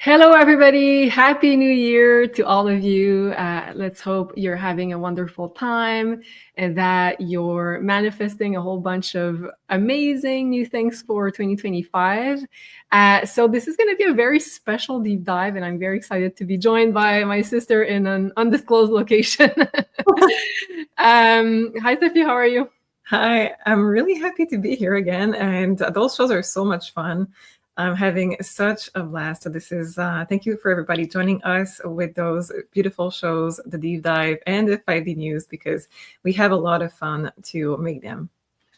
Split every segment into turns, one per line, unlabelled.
Hello, everybody. Happy New Year to all of you. Let's hope you're having a wonderful time and that you're manifesting a whole bunch of amazing new things for 2025. So this is going to be a very special deep dive, and I'm very excited to be joined by my sister in an undisclosed location. Hi, Sophie. How are you?
Hi, I'm really happy to be here again, and those shows are so much fun. I'm having such a blast. So this is thank you for everybody joining us with those beautiful shows, the deep dive and the 5D news, because we have a lot of fun to make them.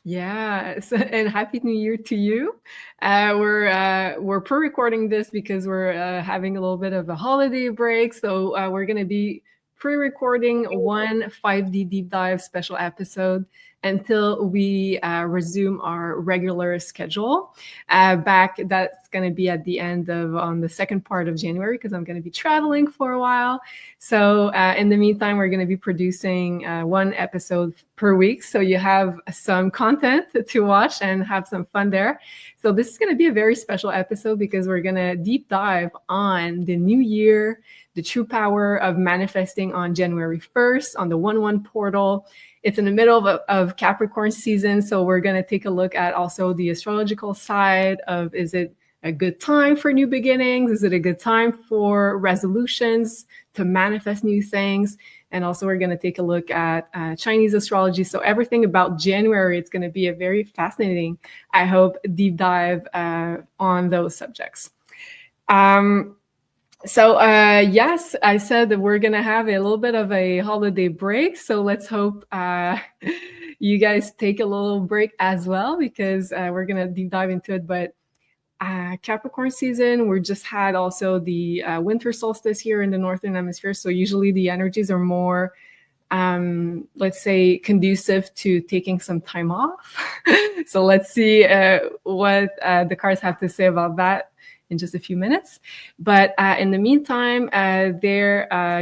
Yes, and Happy New Year to you. We're pre-recording this because we're having a little bit of a holiday break, so we're gonna be pre-recording one 5D deep dive special episode until we resume our regular schedule. That's going to be at the end of on the second part of January because I'm going to be traveling for a while. So in the meantime, we're going to be producing one episode per week. So you have some content to watch and have some fun there. So this is going to be a very special episode because we're going to deep dive on the new year, the true power of manifesting on January 1st on the 1/1 portal. It's in the middle of Capricorn season, so we're going to take a look at also the astrological side of, is it a good time for new beginnings? Is it a good time for resolutions to manifest new things? And also we're going to take a look at Chinese astrology. So everything about January, it's going to be a very fascinating, I hope, deep dive on those subjects. Yes, I said that we're going to have a little bit of a holiday break. So let's hope you guys take a little break as well, because we're going to deep dive into it. But Capricorn season, we just had also the winter solstice here in the Northern Hemisphere. So usually the energies are more, let's say, conducive to taking some time off. So let's see what the cards have to say about that in just a few minutes. But in the meantime,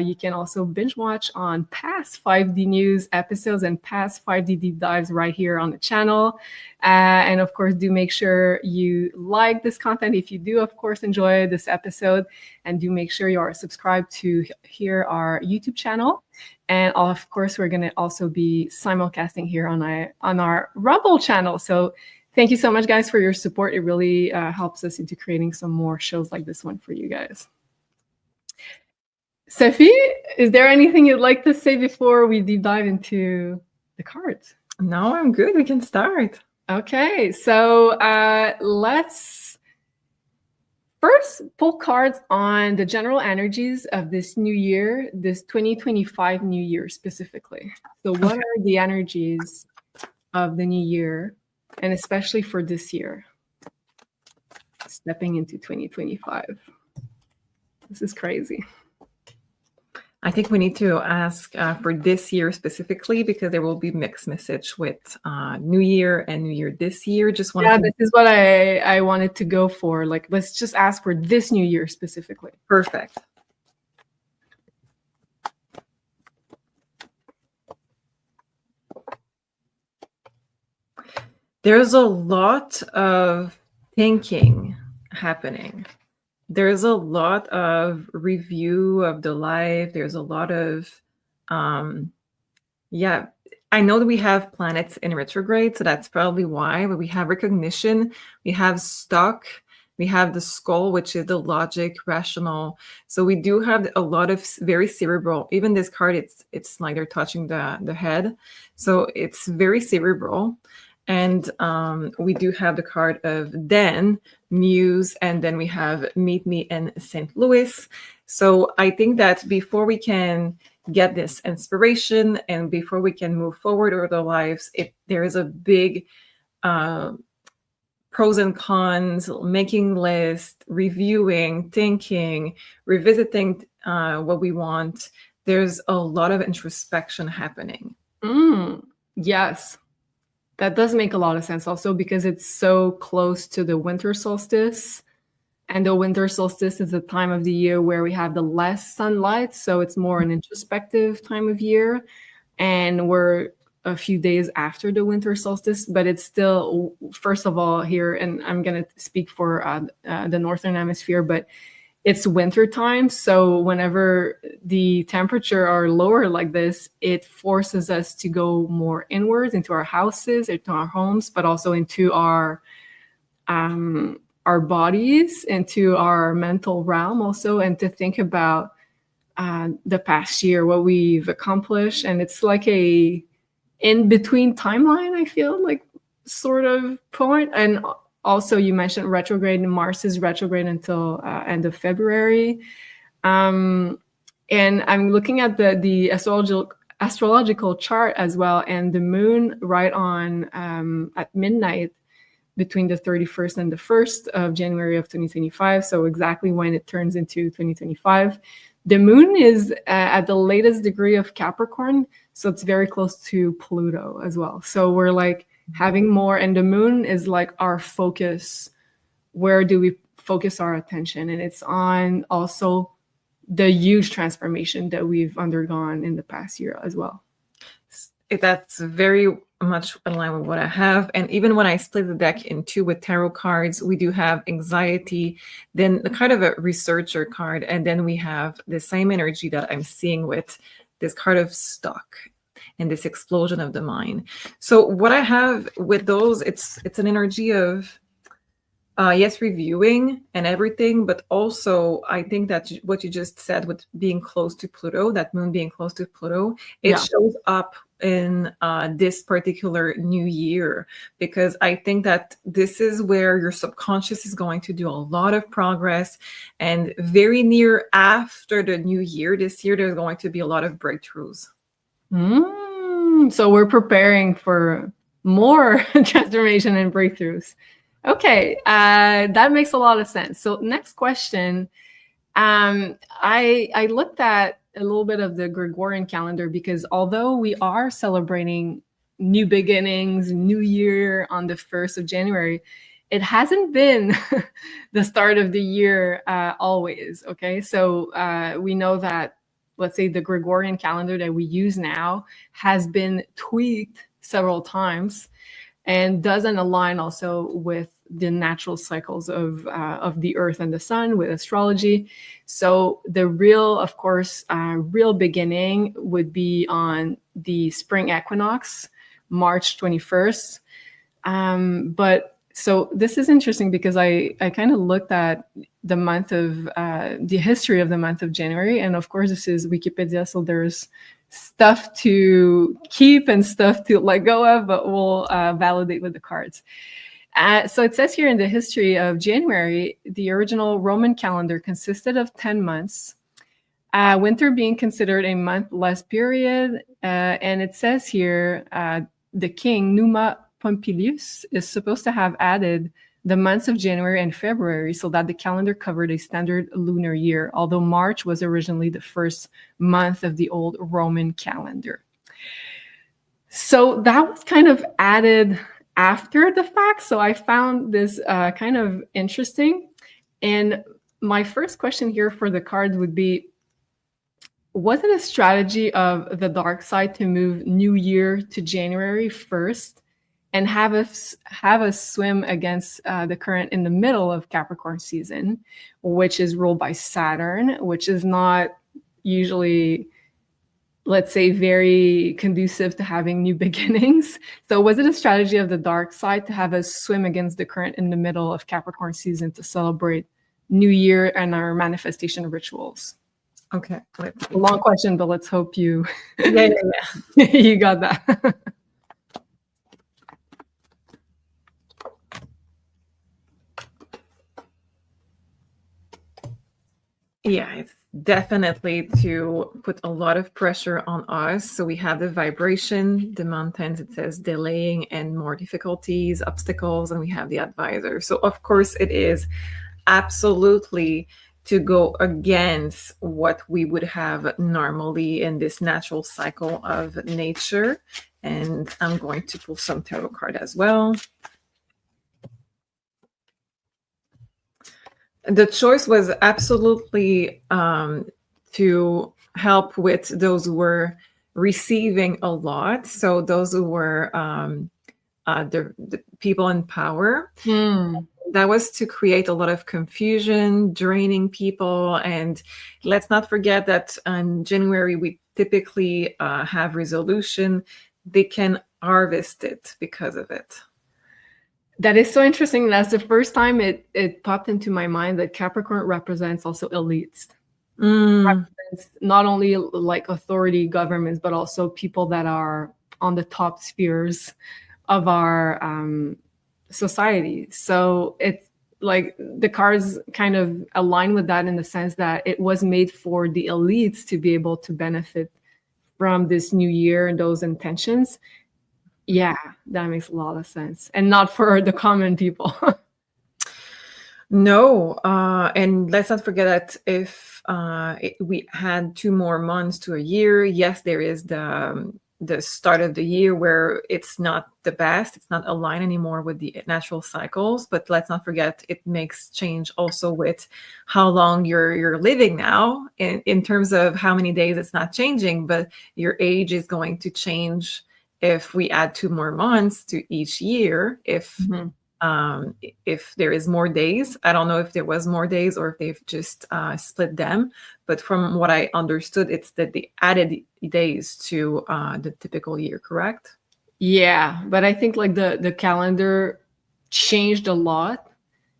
you can also binge watch on past 5D news episodes and past 5D deep dives right here on the channel. And of course, do make sure you like this content if you do, of course, enjoy this episode. And do make sure you are subscribed to here our YouTube channel. And of course, we're going to also be simulcasting here on our Rumble channel. So thank you so much, guys, for your support. It really helps us into creating some more shows like this one for you guys. Sophie, is there anything you'd like to say before we deep dive into the cards?
No, I'm good. We can start.
Okay, so let's first pull cards on the general energies of this new year, this 2025 new year specifically. So what are the energies of the new year? And especially for this year, stepping into 2025. This is crazy.
I think we need to ask for this year specifically, because there will be mixed message with New Year and New Year this year. This
is what I wanted to go for. Like, let's just ask for this new year specifically.
Perfect. There's a lot of thinking happening. There's a lot of review of the life. There's a lot of, I know that we have planets in retrograde, so that's probably why, but we have recognition, we have stock, we have the skull, which is the logic, rational. So we do have a lot of very cerebral, even this card, it's like they're touching the head. So it's very cerebral. And we do have the card of Den, Muse, and then we have Meet Me in St. Louis. So I think that before we can get this inspiration and before we can move forward with our lives, there is a big pros and cons, making lists, reviewing, thinking, revisiting what we want. There's a lot of introspection happening.
Yes. That does make a lot of sense also because it's so close to the winter solstice. And the winter solstice is the time of the year where we have the less sunlight. So it's more an introspective time of year. And we're a few days after the winter solstice, but it's still, first of all, here, and I'm going to speak for the Northern Hemisphere, but it's winter time. So whenever the temperature are lower like this, it forces us to go more inwards into our houses, into our homes, but also into our bodies, into our mental realm also, and to think about the past year, what we've accomplished. And it's like a in between timeline, I feel like, sort of point. And also you mentioned retrograde, and Mars is retrograde until end of February. And I'm looking at the astrological chart as well, and the moon right on at midnight between the 31st and the 1st of January of 2025. So exactly when it turns into 2025. The moon is at the latest degree of Capricorn, so it's very close to Pluto as well. So we're like having more, and the moon is like our focus. Where do we focus our attention? And it's on also the huge transformation that we've undergone in the past year as well.
That's very much in line with what I have. And even when I split the deck in two with tarot cards, we do have anxiety, then the kind of a researcher card, and then we have the same energy that I'm seeing with this card of stock and this explosion of the mind. So what I have with those, it's an energy of yes, reviewing and everything, but also I think that what you just said with being close to Pluto, that moon being close to Pluto, it shows up in this particular new year, because I think that this is where your subconscious is going to do a lot of progress, and very near after the new year, this year, there's going to be a lot of breakthroughs.
So we're preparing for more transformation and breakthroughs. Okay, that makes a lot of sense. So next question, I looked at a little bit of the Gregorian calendar, because although we are celebrating new beginnings, new year on the 1st of January, it hasn't been the start of the year always, okay? So we know that, let's say, the Gregorian calendar that we use now has been tweaked several times and doesn't align also with the natural cycles of the earth and the sun with astrology. So the real, of course, real beginning would be on the spring equinox, March 21st. But so this is interesting, because I kind of looked at the month of the history of the month of January. And of course, this is Wikipedia, so there's stuff to keep and stuff to let go of, but we'll validate with the cards. So it says here, in the history of January, the original Roman calendar consisted of 10 months, winter being considered a month-less period. And it says here, the king, Numa Pompilius, is supposed to have added the months of January and February so that the calendar covered a standard lunar year, although March was originally the first month of the old Roman calendar. So that was kind of added after the fact. So I found this kind of interesting. And my first question here for the cards would be, was it a strategy of the dark side to move New Year to January 1st and have us swim against the current in the middle of Capricorn season, which is ruled by Saturn, which is not usually, let's say, very conducive to having new beginnings? So was it a strategy of the dark side to have us swim against the current in the middle of Capricorn season to celebrate New Year and our manifestation rituals?
Okay.
A long question, but let's hope you
Yeah.
you got that.
Yeah, it's definitely to put a lot of pressure on us. So we have the vibration, the mountains, it says delaying and more difficulties, obstacles, and we have the advisor. So of course it is absolutely to go against what we would have normally in this natural cycle of nature. And I'm going to pull some tarot card as well. The choice was absolutely to help with those who were receiving a lot. So those who were the people in power. that was to create a lot of confusion, draining people. And let's not forget that in January, we typically have resolution. They can harvest it because of it.
That is so interesting. That's the first time it popped into my mind that Capricorn represents also elites. Represents not only like authority, governments, but also people that are on the top spheres of our society. So it's like the cards kind of align with that in the sense that it was made for the elites to be able to benefit from this new year and those intentions. Yeah, that makes a lot of sense. And not for the common people.
No, and let's not forget that if we had 2 more months to a year, yes, there is the start of the year where it's not the best, it's not aligned anymore with the natural cycles. But let's not forget it makes change also with how long you're living now. In terms of how many days, it's not changing, but your age is going to change if we add 2 more months to each year. If there is more days, I don't know if there was more days or if they've just split them. But from what I understood, it's that they added days to the typical year, correct?
Yeah, but I think like the calendar changed a lot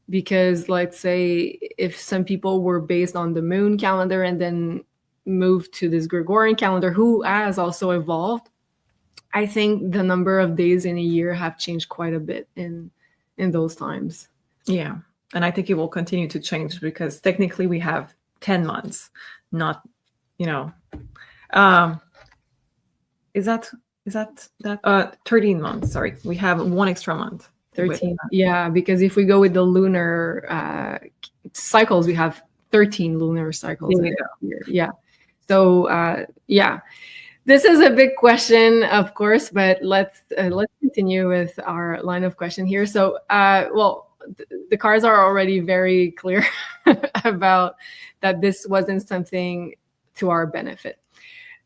because let's say if some people were based on the moon calendar and then moved to this Gregorian calendar, who has also evolved, I think the number of days in a year have changed quite a bit in those times.
Yeah. And I think it will continue to change because technically we have 10 months, not, is that 13 months? Sorry. We have 1 extra month.
13. Yeah. Because if we go with the lunar cycles, we have 13 lunar cycles in a year. Yeah. So, yeah. This is a big question, of course, but let's continue with our line of question here. So, the cards are already very clear about that this wasn't something to our benefit.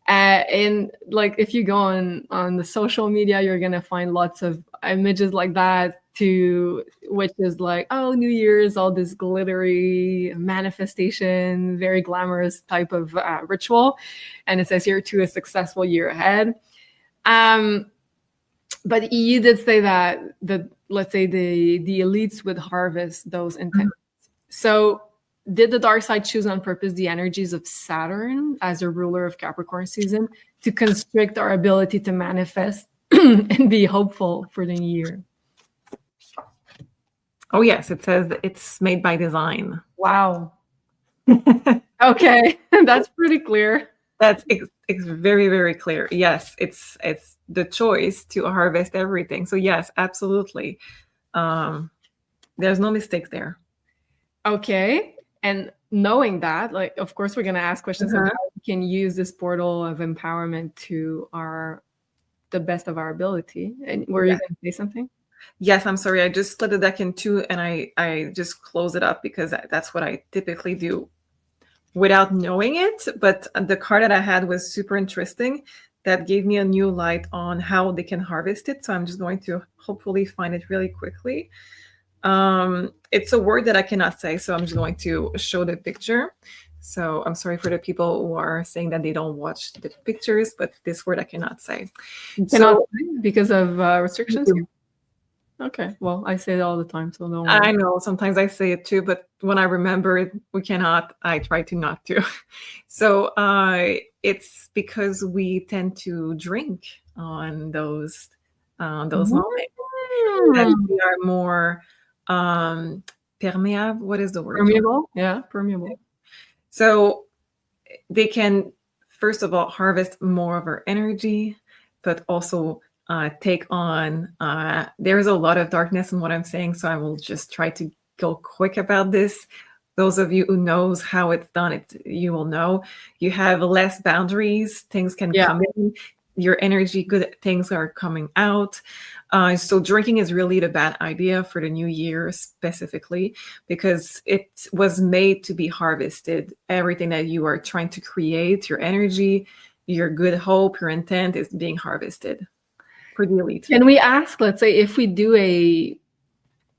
And like if you go on the social media, you're gonna find lots of images like that which is like, oh, New Year's, all this glittery manifestation, very glamorous type of ritual. And it says here to a successful year ahead. But you did say that let's say the elites would harvest those intentions. So did the dark side choose on purpose the energies of Saturn as a ruler of Capricorn season to constrict our ability to manifest and be hopeful for the new year?
Oh, yes. It says it's made by design.
Wow. Okay. That's pretty clear.
That's it's very, very clear. Yes, it's the choice to harvest everything. So yes, absolutely. There's no mistakes there.
Okay. And knowing that, like, of course, we're going to ask questions about how we can use this portal of empowerment to the best of our ability. And were you going to say something?
Yes, I'm sorry. I just split the deck in 2 and I just close it up because that's what I typically do without knowing it. But the card that I had was super interesting. That gave me a new light on how they can harvest it. So I'm just going to hopefully find it really quickly. It's a word that I cannot say, so I'm just going to show the picture. So I'm sorry for the people who are saying that they don't watch the pictures, but this word I cannot say.
Because of restrictions? Okay, well, I say it all the time, so no.
I know, sometimes I say it too, but when I remember it, we cannot, I try to not to. So it's because we tend to drink on those moments. That we are more permeable. What is the word?
Permeable? Yeah, permeable.
So they can, first of all, harvest more of our energy, but also take on, there's a lot of darkness in what I'm saying, so I will just try to go quick about this. Those of you who knows how it's done, you will know. You have less boundaries, things can come in, your energy, good things are coming out. So drinking is really the bad idea for the new year specifically, because it was made to be harvested. Everything that you are trying to create, your energy, your good hope, your intent is being harvested. For the elite.
Can we ask, let's say, if we do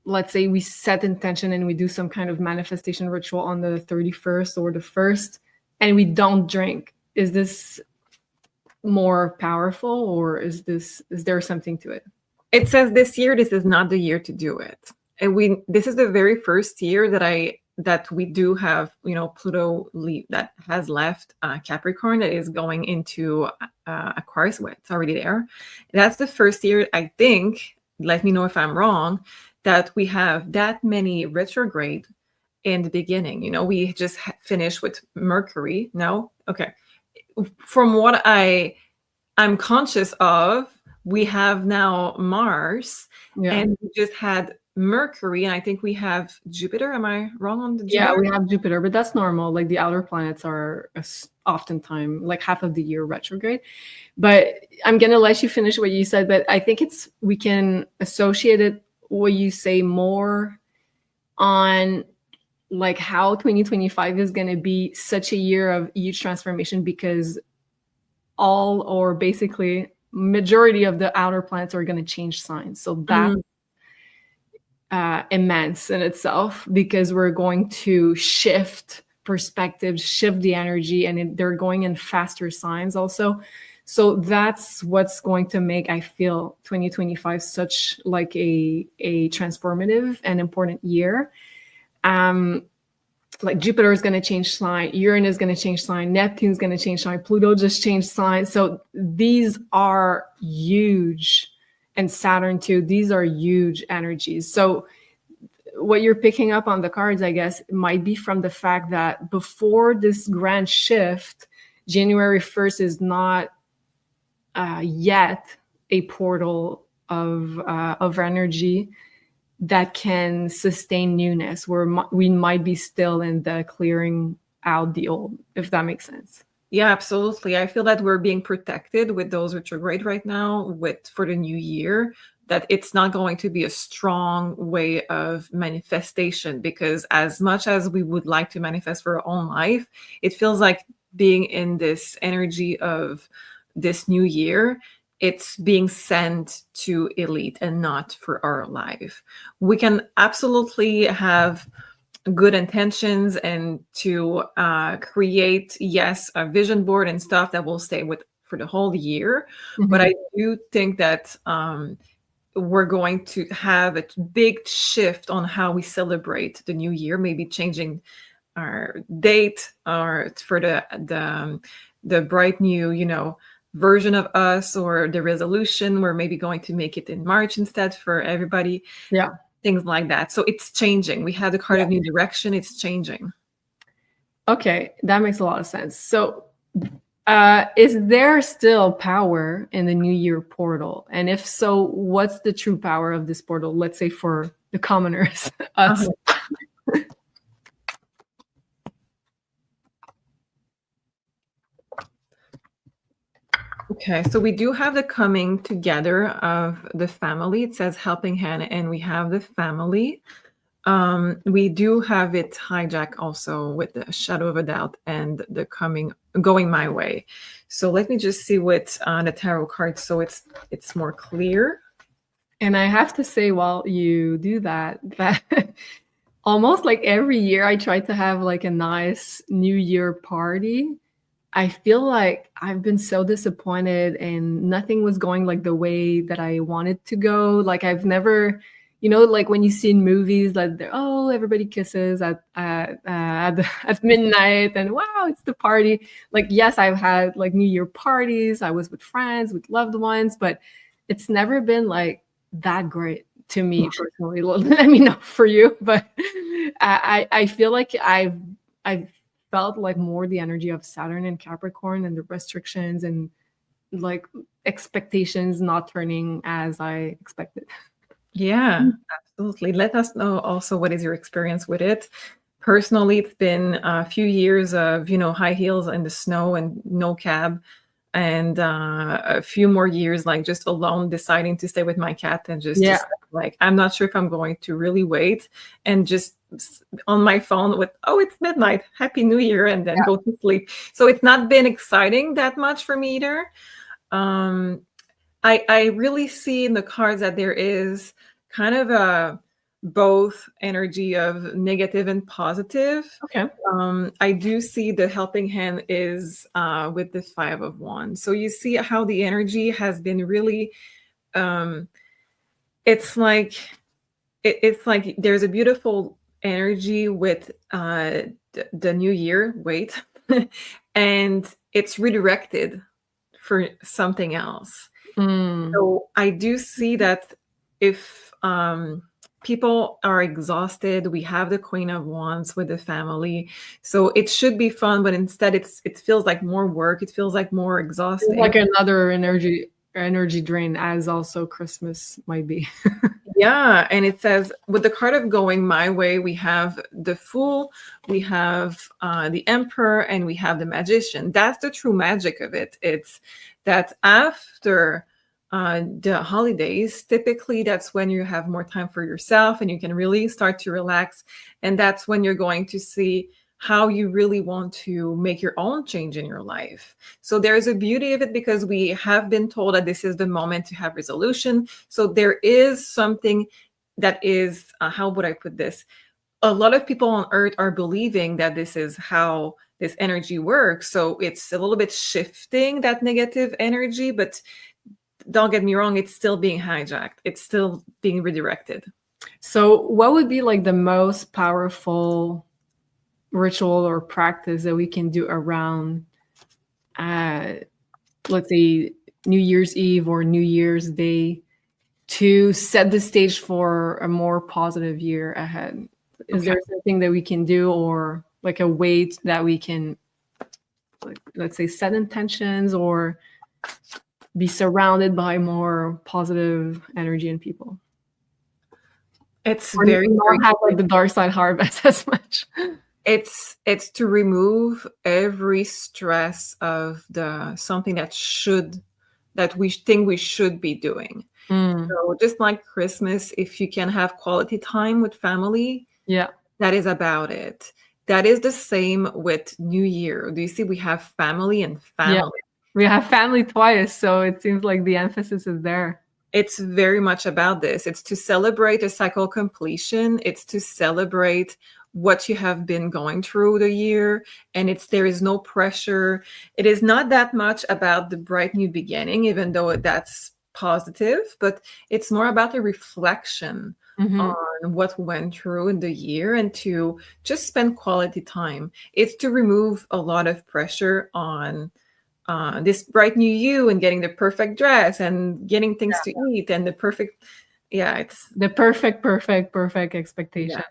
let's say we set intention and we do some kind of manifestation ritual on the 31st or the 1st, and we don't drink, is this more powerful, or is there something to it?
It says this year, this is not the year to do it. And this is the very first year that we do have, Pluto that has left Capricorn, that is going into Aquarius. It's already there. That's the first year, I think, let me know if I'm wrong, that we have that many retrograde in the beginning. We just finished with Mercury. No? Okay. From what I'm conscious of, we have now Mars, and we just had Mercury, and I think we have Jupiter. Am I wrong on the Jupiter?
Yeah, we have Jupiter, but that's normal. Like the outer planets are oftentimes like half of the year retrograde. But I'm gonna let you finish what you said, but I think we can associate it, what you say, more on like how 2025 is going to be such a year of huge transformation, because all, or basically majority of the outer planets are going to change signs. So that's immense in itself, because we're going to shift perspectives, shift the energy, and they're going in faster signs also. So that's what's going to make, I feel, 2025 such like a transformative and important year. Like Jupiter is going to change sign, Uranus is going to change sign, Neptune's going to change sign, Pluto just changed sign. So these are huge, and Saturn too. These are huge energies. So what you're picking up on the cards, I guess, might be from the fact that before this grand shift, January 1st is not yet a portal of energy that can sustain newness, where we might be still in the clearing out the old, if that makes sense.
Yeah, absolutely. I feel that we're being protected with those retrograde right now for the new year, that it's not going to be a strong way of manifestation, because as much as we would like to manifest for our own life, it feels like being in this energy of this new year, it's being sent to elite and not for our life. We can absolutely have good intentions and to create, yes, a vision board and stuff that will stay with for the whole year. Mm-hmm. But I do think that we're going to have a big shift on how we celebrate the new year, maybe changing our date or for the bright new, version of us, or the resolution, we're maybe going to make it in March instead for everybody.
Yeah.
Things like that. So it's changing. We had the card of new direction. It's changing.
Okay. That makes a lot of sense. So is there still power in the New Year portal? And if so, what's the true power of this portal? Let's say for the commoners, us.
Okay, so we do have the coming together of the family. It says helping hand, and we have the family. We do have it hijack also with the shadow of a doubt and the going my way. So let me just see what the tarot cards, so it's more clear.
And I have to say, while you do that almost like every year I try to have like a nice New Year party. I feel like I've been so disappointed and nothing was going like the way that I wanted to go. Like I've never, like when you see in movies, like everybody kisses at midnight and wow, it's the party. Like, yes, I've had like New Year parties. I was with friends, with loved ones, but it's never been like that great to me personally. Let me know for you, but I feel like I've felt like more the energy of Saturn and Capricorn and the restrictions and like expectations not turning as I expected.
Yeah, absolutely. Let us know also what is your experience with it. Personally, it's been a few years of, high heels in the snow and no cab, and a few more years like just alone, deciding to stay with my cat and just like, I'm not sure if I'm going to really wait, and just on my phone with, it's midnight, Happy New Year, and then go to sleep. So it's not been exciting that much for me either. I really see in the cards that there is kind of both energy of negative and positive.
Okay.
I do see the helping hand is with the Five of Wands. So you see how the energy has been really, it's like there's a beautiful energy with the new year. Wait, and it's redirected for something else. So I do see that if people are exhausted, we have the Queen of Wands with the family, so it should be fun, but instead it feels like more work. It feels like more exhausting,
like another energy drain, as also Christmas might be.
Yeah, and it says with the card of going my way, we have the Fool, we have the Emperor, and we have the Magician. That's the true magic of it. It's that after the holidays, typically that's when you have more time for yourself and you can really start to relax. And that's when you're going to see how you really want to make your own change in your life. So there's a beauty of it because we have been told that this is the moment to have resolution. So there is something that is, how would I put this? A lot of people on earth are believing that this is how this energy works. So it's a little bit shifting that negative energy, but don't get me wrong, it's still being hijacked. It's still being redirected.
So what would be like the most powerful ritual or practice that we can do around, let's say, New Year's Eve or New Year's Day to set the stage for a more positive year ahead? Is there something that we can do, or like a way that we can, like, let's say, set intentions or be surrounded by more positive energy and people?
It's
or
very,
not have like the dark side harvest as much.
It's to remove every stress of the something that we think we should be doing. So just like Christmas, if you can have quality time with family,
Yeah,
that is about it. That is the same with New Year. Do you see we have family and family?
yeah. We have family twice, so it seems like the emphasis is there.
It's very much about this. It's to celebrate a cycle completion. It's to celebrate what you have been going through the year. And there is no pressure. It is not that much about the bright new beginning, even though that's positive, but it's more about a reflection on what went through in the year and to just spend quality time. It's to remove a lot of pressure on this bright new you and getting the perfect dress and getting things to eat and the perfect, it's
the perfect expectation. Yeah.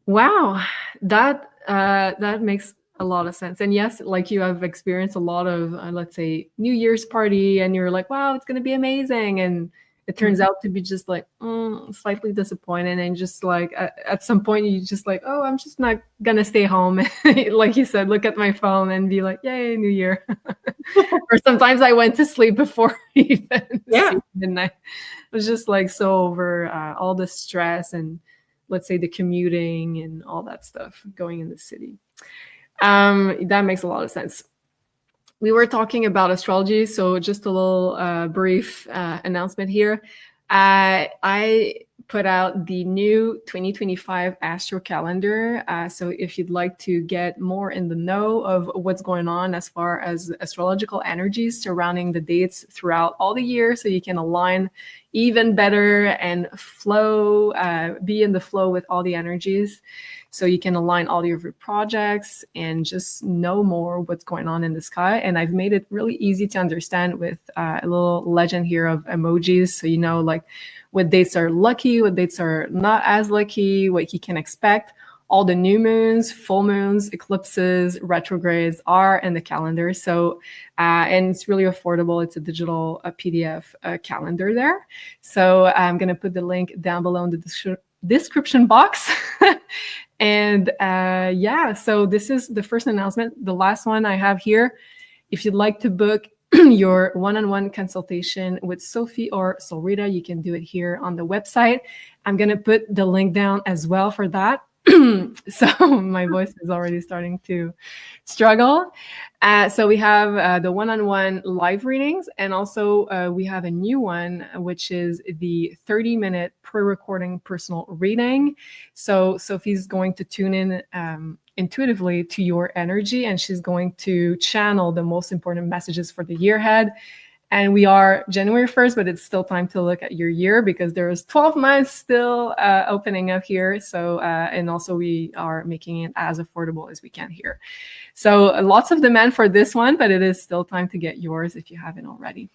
Wow, that makes a lot of sense. And yes, like you have experienced a lot of, let's say, New Year's party, and you're like, wow, it's going to be amazing. And it turns out to be just like slightly disappointing. And just like at some point, you just like, oh, I'm just not going to stay home. Like you said, look at my phone and be like, yay, New Year. Or sometimes I went to sleep before even midnight. It was just like so over all the stress and, let's say, the commuting and all that stuff going in the city. That makes a lot of sense. We were talking about astrology, so just a little brief announcement here. I put out the new 2025 Astro Calendar. So if you'd like to get more in the know of what's going on as far as astrological energies surrounding the dates throughout all the year, so you can align even better and flow, be in the flow with all the energies. So you can align all your projects and just know more what's going on in the sky. And I've made it really easy to understand with a little legend here of emojis. So you know, like, what dates are lucky, what dates are not as lucky, what you can expect. All the new moons, full moons, eclipses, retrogrades are in the calendar. So, and it's really affordable. It's a digital PDF calendar there. So I'm going to put the link down below in the description box. And so this is the first announcement. The last one I have here, if you'd like to book your one-on-one consultation with Sophie or Solreta, you can do it here on the website. I'm going to put the link down as well for that. So my voice is already starting to struggle. So we have the one-on-one live readings, and also we have a new one, which is the 30-minute pre-recording personal reading. So Sophie's going to tune in intuitively to your energy, and she's going to channel the most important messages for the year ahead. And we are January 1st, but it's still time to look at your year because there's 12 months still opening up here. So, and also we are making it as affordable as we can here. So lots of demand for this one, but it is still time to get yours if you haven't already.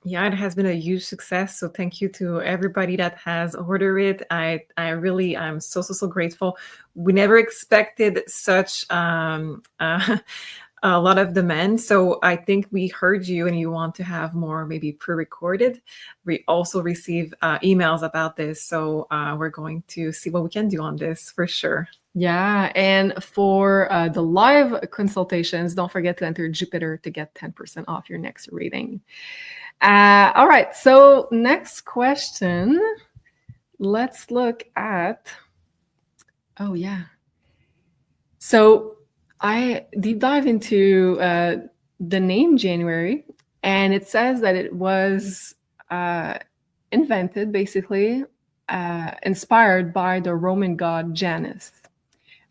Yeah, it has been a huge success. So thank you to everybody that has ordered it. I'm so grateful. We never expected such a lot of demand. So I think we heard you and you want to have more maybe pre-recorded. We also receive emails about this. So we're going to see what we can do on this for sure.
Yeah. And for the live consultations, don't forget to enter Jupiter to get 10% off your next reading. All right. So next question. Let's look at, oh yeah. So I deep dive into the name January, and it says that it was invented, basically, inspired by the Roman god Janus,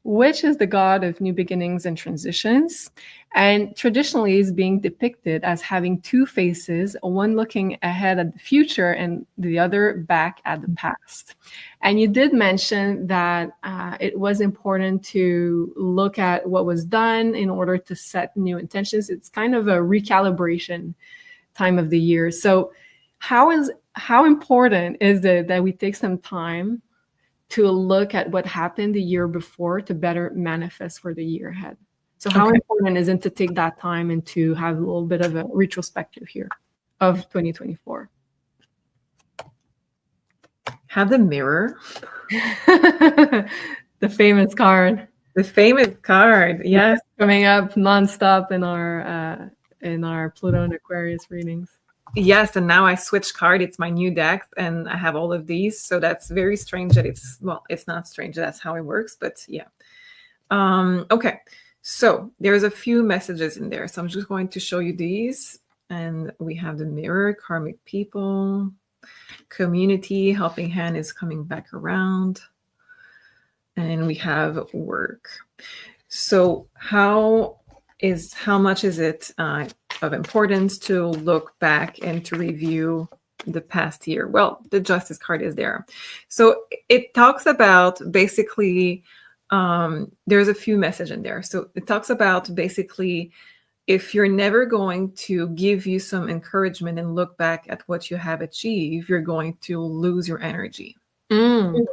which is the god of new beginnings and transitions, and traditionally is being depicted as having two faces, one looking ahead at the future and the other back at the past. And you did mention that it was important to look at what was done in order to set new intentions. It's kind of a recalibration time of the year. So how important is it that we take some time to look at what happened the year before to better manifest for the year ahead? So how important is it to take that time and to have a little bit of a retrospective here of 2024?
Have the mirror.
The famous card.
The famous card, yes.
Coming up nonstop in our Pluto and Aquarius readings.
Yes, and now I switch card. It's my new deck, and I have all of these. So that's very strange that it's not strange. That's how it works, but yeah. Okay, so there's a few messages in there. So I'm just going to show you these. And we have the mirror, karmic people, community, helping hand is coming back around. And we have work. So how much is it of importance to look back and to review the past year? Well, the Justice card is there. So it talks about basically, there's a few messages in there. So it talks about basically, if you're never going to give you some encouragement and look back at what you have achieved, you're going to lose your energy. And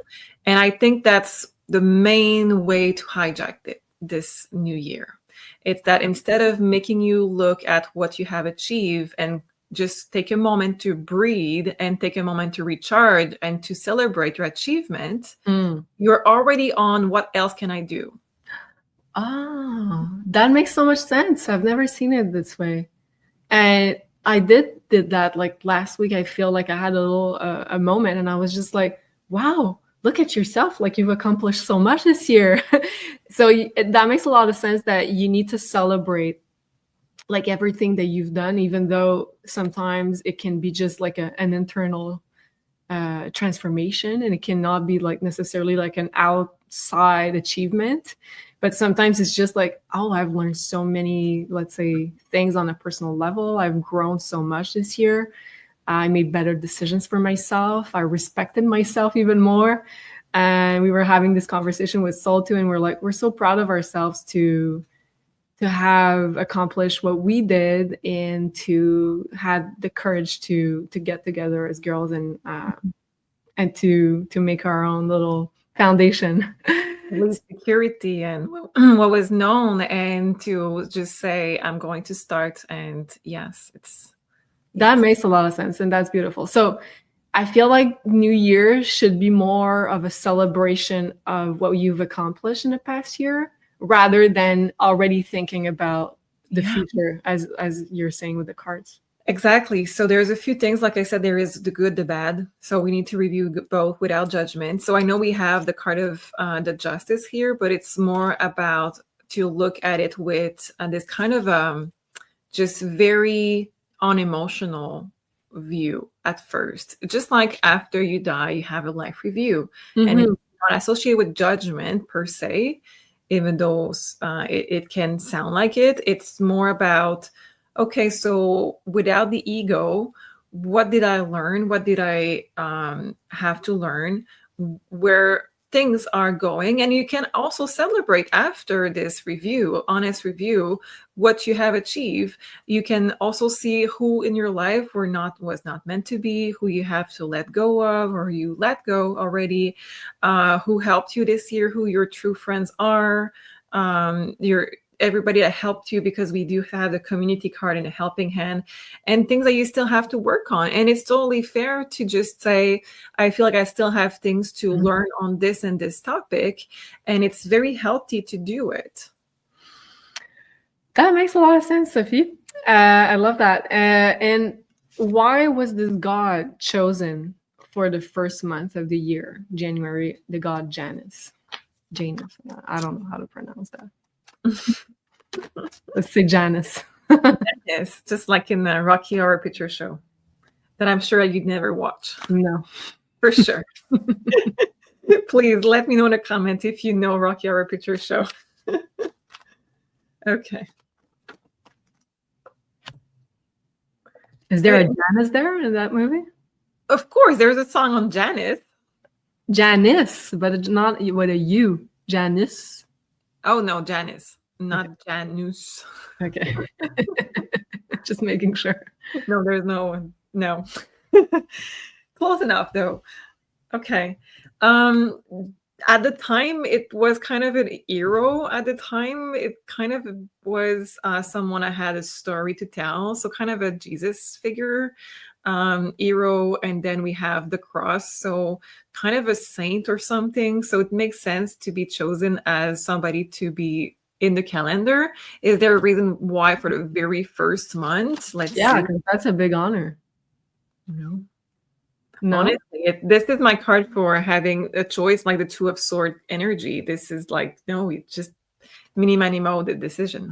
I think that's the main way to hijack this new year. It's that instead of making you look at what you have achieved and just take a moment to breathe and take a moment to recharge and to celebrate your achievement, you're already on what else can I do?
Oh, that makes so much sense. I've never seen it this way. And I did that like last week. I feel like I had a little a moment and I was just like, wow, look at yourself. Like you've accomplished so much this year. So that makes a lot of sense that you need to celebrate like everything that you've done, even though sometimes it can be just like an internal transformation, and it cannot be like necessarily like an outside achievement. But sometimes it's just like, oh, I've learned so many, let's say, things on a personal level. I've grown so much this year. I made better decisions for myself. I respected myself even more. And we were having this conversation with Sol too, and we're like, we're so proud of ourselves to have accomplished what we did and to had the courage to get together as girls and to make our own little foundation.
Security and what was known, and to just say, I'm going to start. And yes, that
makes a lot of sense, and that's beautiful. So I feel like New Year should be more of a celebration of what you've accomplished in the past year, rather than already thinking about the future, as you're saying with the cards.
Exactly. So there's a few things, like I said, there is the good, the bad. So we need to review both without judgment. So I know we have the card of the justice here, but it's more about to look at it with this kind of just very unemotional view at first. Just like after you die, you have a life review. And it's not associated with judgment per se, even though it can sound like it. It's more about, okay, so without the ego, what did I learn? What did I have to learn? Where things are going? And you can also celebrate after this review, honest review, what you have achieved. You can also see who in your life was not meant to be, who you have to let go of, or you let go already, who helped you this year, who your true friends are, everybody that helped you, because we do have the community card and a helping hand, and things that you still have to work on. And it's totally fair to just say, I feel like I still have things to learn on this and this topic. And it's very healthy to do it.
That makes a lot of sense, Sophie. I love that. And why was this god chosen for the first month of the year, January, the god Janus? Janus. I don't know how to pronounce that. Let's say Janus.
Yes, just like in the Rocky Horror Picture Show that I'm sure you'd never watch.
No.
For sure. Please let me know in the comments if you know Rocky Horror Picture Show. Okay.
Is there a Janus there in that movie?
Of course, there's a song on Janus.
Janice, but it's not with a U. Janice.
Oh no, Janus, not Janus.
Okay. Just making sure.
No, there's no one. No. Close enough though. Okay. At the time, it was kind of an hero. At the time, it kind of was someone I had a story to tell. So kind of a Jesus figure, hero. And then we have the cross. So kind of a saint or something. So it makes sense to be chosen as somebody to be in the calendar. Is there a reason why for the very first month? Let's see.
That's a big honor. No.
Honestly, this is my card for having a choice, like the Two of Sword energy. This is like, no, it's just mini, mani, mo, the decision.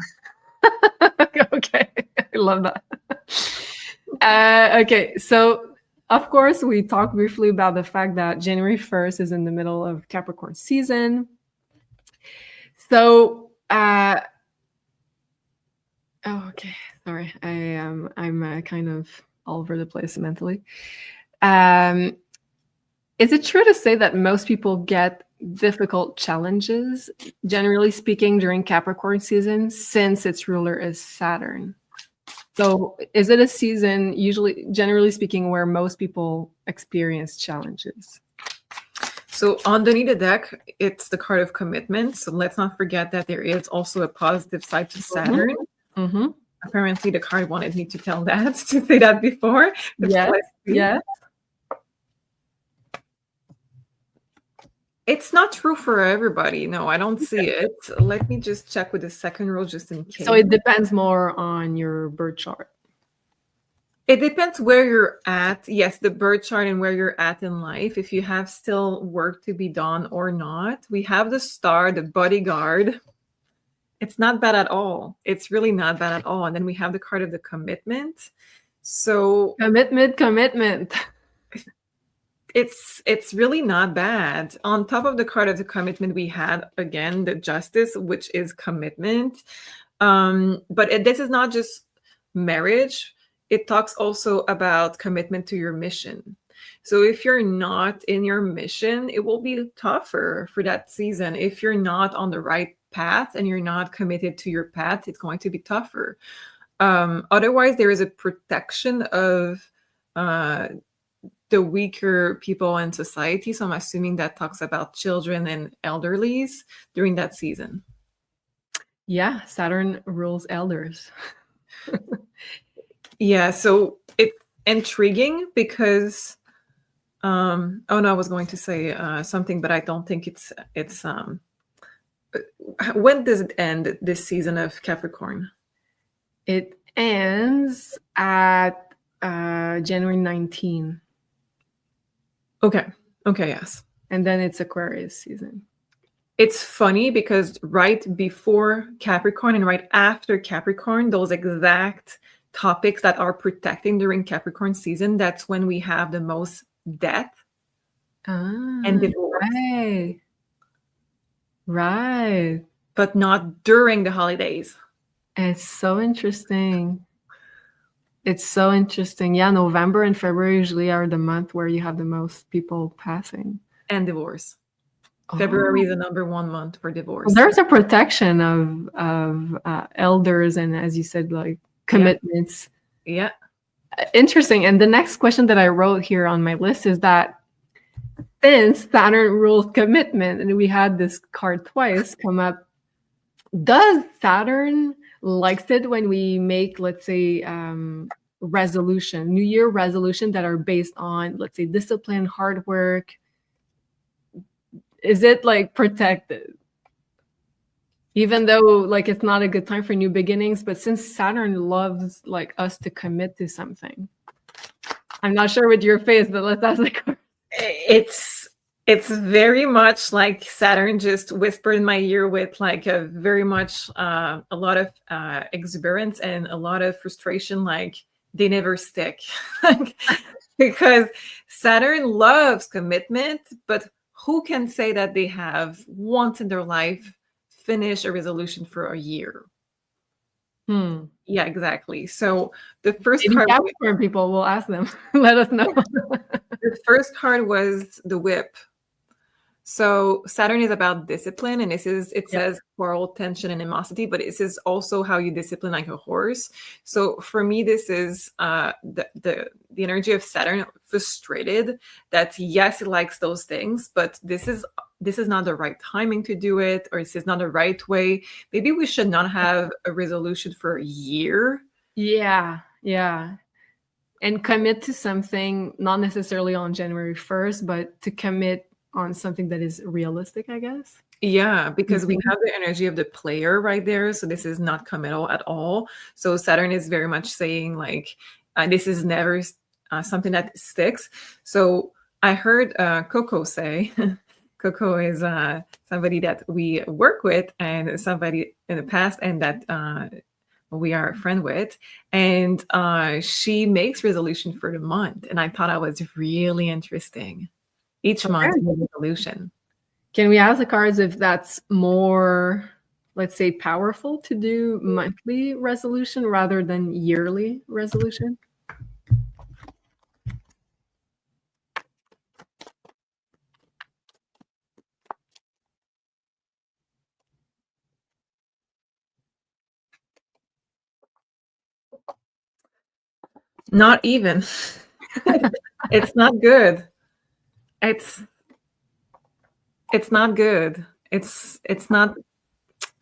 Okay, I love that. Okay, so of course, we talked briefly about the fact that January 1st is in the middle of Capricorn season. So, okay, sorry, I'm kind of all over the place mentally. Is it true to say that most people get difficult challenges, generally speaking, during Capricorn season, since its ruler is Saturn? So is it a season, usually, generally speaking, where most people experience challenges?
So underneath the deck, it's the card of commitment. So let's not forget that there is also a positive side to Saturn. Apparently the card wanted me to tell that, to say that before.
Yeah.
It's not true for everybody. No, I don't see it. Let me just check with the second row just in case.
So it depends more on your birth chart.
It depends where you're at. Yes, the birth chart and where you're at in life. If you have still work to be done or not. We have the star, the bodyguard. It's not bad at all. It's really not bad at all. And then we have the card of the commitment. So
commitment.
It's really not bad. On top of the card of the commitment, we had again the justice, which is commitment. But this is not just marriage. It talks also about commitment to your mission. So if you're not in your mission, it will be tougher for that season. If you're not on the right path and you're not committed to your path, it's going to be tougher. Otherwise, there is a protection of the weaker people in society. So I'm assuming that talks about children and elderlies during that season.
Yeah, Saturn rules elders.
Yeah, so it's intriguing because oh no, I was going to say something, but I don't think it's when does it end, this season of Capricorn?
It ends at January 19.
Okay, yes.
And then it's Aquarius season.
It's funny because right before Capricorn and right after Capricorn, those exact topics that are protecting during Capricorn season, that's when we have the most death and divorce.
Right.
But not during the holidays.
It's so interesting. Yeah, November and February usually are the month where you have the most people passing.
And divorce. February is the number one month for divorce.
Well, there's a protection of elders and, as you said, like commitments.
Yeah.
Interesting. And the next question that I wrote here on my list is that since Saturn rules commitment, and we had this card twice come up, does Saturn likes it when we make, let's say, New Year resolution that are based on, let's say, discipline, hard work? Is it like protected? Even though like it's not a good time for new beginnings, but since Saturn loves like us to commit to something. I'm not sure with your face, but let's ask the card.
It's very much like Saturn just whispered in my ear with like a very much a lot of exuberance and a lot of frustration, like they never stick. Because Saturn loves commitment, but who can say that they have once in their life finished a resolution for a year? Yeah, exactly. So the first card,
Capricorn people, will ask them. Let us know.
The first card was the whip. So Saturn is about discipline, and it says quarrel, tension, and animosity, but this is also how you discipline like a horse. So for me, this is the energy of Saturn, frustrated that yes, it likes those things, but this is not the right timing to do it, or this is not the right way. Maybe we should not have a resolution for a year.
Yeah. And commit to something, not necessarily on January 1st, but to commit on something that is realistic, I guess.
Yeah, because we have the energy of the player right there. So this is not committal at all. So Saturn is very much saying like, this is never something that sticks. So I heard Coco say, Coco is somebody that we work with and somebody in the past and that we are a friend with. And she makes resolution for the month. And I thought that was really interesting. Each month is a resolution.
Can we ask the cards if that's more, let's say, powerful to do monthly resolution rather than yearly resolution?
Not even. It's not good. It's not good. It's not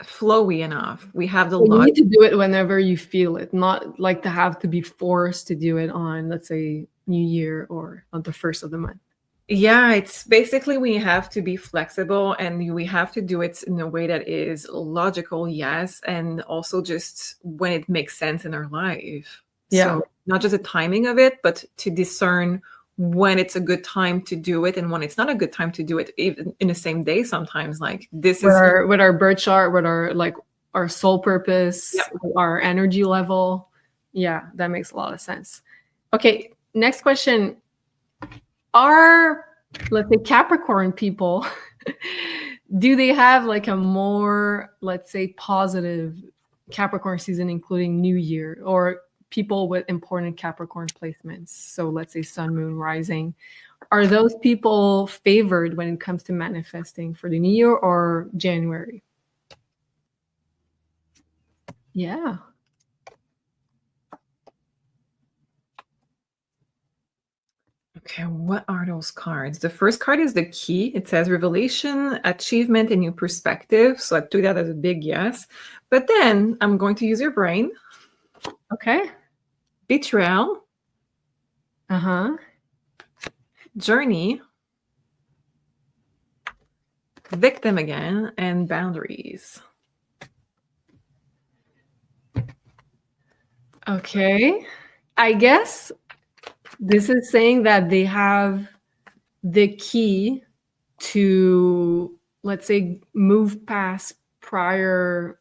flowy enough. We have the
You need to do it whenever you feel it, not like to have to be forced to do it on, let's say, New Year or on the first of the month.
Yeah, it's basically we have to be flexible and we have to do it in a way that is logical, yes, and also just when it makes sense in our life.
Yeah.
So not just the timing of it, but to discern when it's a good time to do it and when it's not a good time to do it, even in the same day sometimes. Like this
with our birth chart, with our soul purpose, our energy level. Yeah, that makes a lot of sense. Okay, next question. Are, let's say, Capricorn people, do they have like a more, let's say, positive Capricorn season, including New Year, or people with important Capricorn placements? So let's say sun, moon, rising. Are those people favored when it comes to manifesting for the New Year or January? Yeah.
Okay, what are those cards? The first card is the key. It says revelation, achievement, and new perspective. So I took that as a big yes. But then I'm going to use your brain.
Okay.
Betrayal. Journey. Victim again, and boundaries.
Okay. I guess This is saying that they have the key to, let's say, move past prior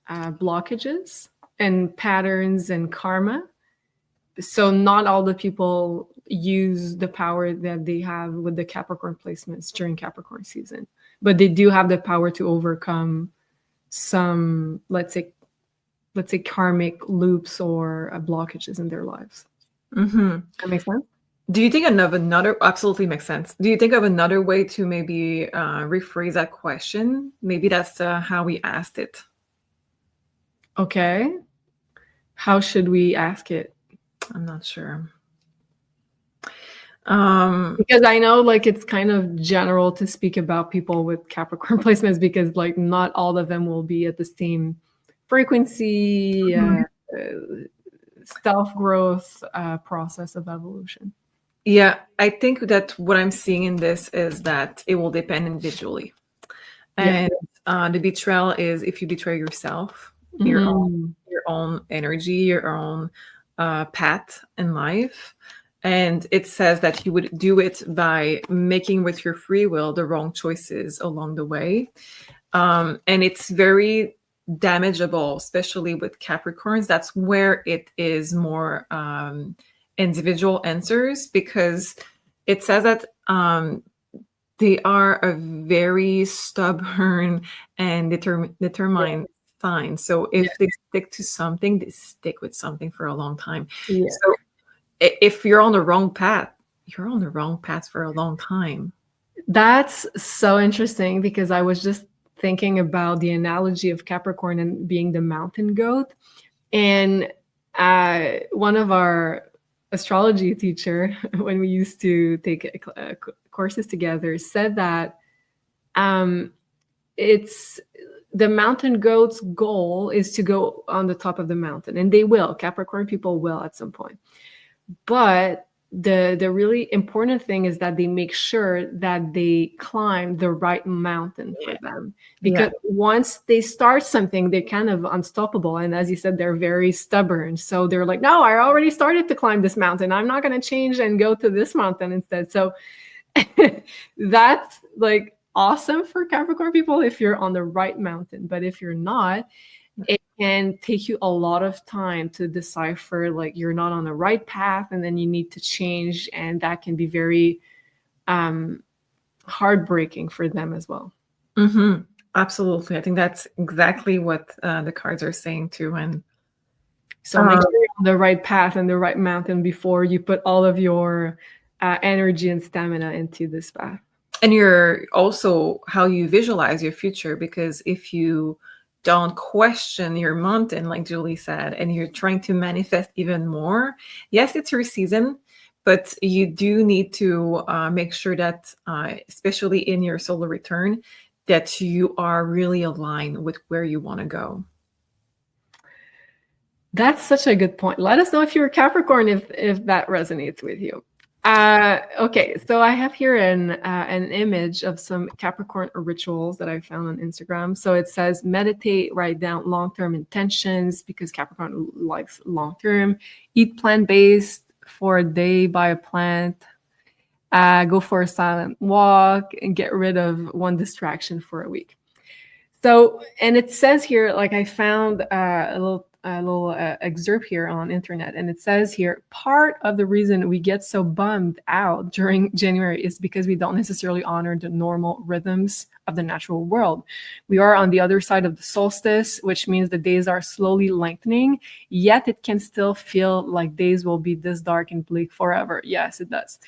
blockages and patterns and karma. So not all the people use the power that they have with the Capricorn placements during Capricorn season, but they do have the power to overcome some, let's say karmic loops or blockages in their lives.
Mm-hmm.
That makes sense?
Do you think another absolutely makes sense? Do you think of another way to maybe rephrase that question? Maybe that's how we asked it.
Okay. How should we ask it?
I'm not sure.
Because I know like it's kind of general to speak about people with Capricorn placements because like not all of them will be at the same frequency, self-growth process of evolution.
Yeah, I think that what I'm seeing in this is that it will depend individually. And the betrayal is if you betray yourself, your own energy, your own path in life. And it says that you would do it by making with your free will the wrong choices along the way. And it's very damageable, especially with Capricorns. That's where it is more individual answers, because it says that they are a very stubborn and determined sign. So if they stick to something, they stick with something for a long time.
Yeah.
So if you're on the wrong path, you're on the wrong path for a long time.
That's so interesting because I was just thinking about the analogy of Capricorn and being the mountain goat. And one of our astrology teacher, when we used to take courses together, said that it's the mountain goat's goal is to go on the top of the mountain, and they will. Capricorn people will at some point, but the really important thing is that they make sure that they climb the right mountain for them, because once they start something, they're kind of unstoppable. And as you said, they're very stubborn, so they're like, no, I already started to climb this mountain, I'm not going to change and go to this mountain instead. So that's like awesome for Capricorn people if you're on the right mountain, but if you're not, it can take you a lot of time to decipher like you're not on the right path, and then you need to change, and that can be very heartbreaking for them as well.
Mm-hmm. Absolutely. I think that's exactly what the cards are saying too. And
so make sure you're on the right path and the right mountain before you put all of your energy and stamina into this path.
And you're also how you visualize your future, because if you don't question your mountain, like Julie said, and you're trying to manifest even more, yes, it's your season, but you do need to make sure that, especially in your solar return, that you are really aligned with where you want to go.
That's such a good point. Let us know if you're a Capricorn, if that resonates with you. Okay, so I have here an image of some Capricorn rituals that I found on Instagram. So it says meditate, write down long-term intentions, because Capricorn likes long-term. Eat plant-based for a day, buy a plant, go for a silent walk, and get rid of one distraction for a week. So, and it says here, like I found a little excerpt here on internet, and it says here, part of the reason we get so bummed out during January is because we don't necessarily honor the normal rhythms of the natural world. We are on the other side of the solstice, which means the days are slowly lengthening, yet it can still feel like days will be this dark and bleak forever. Yes, it does.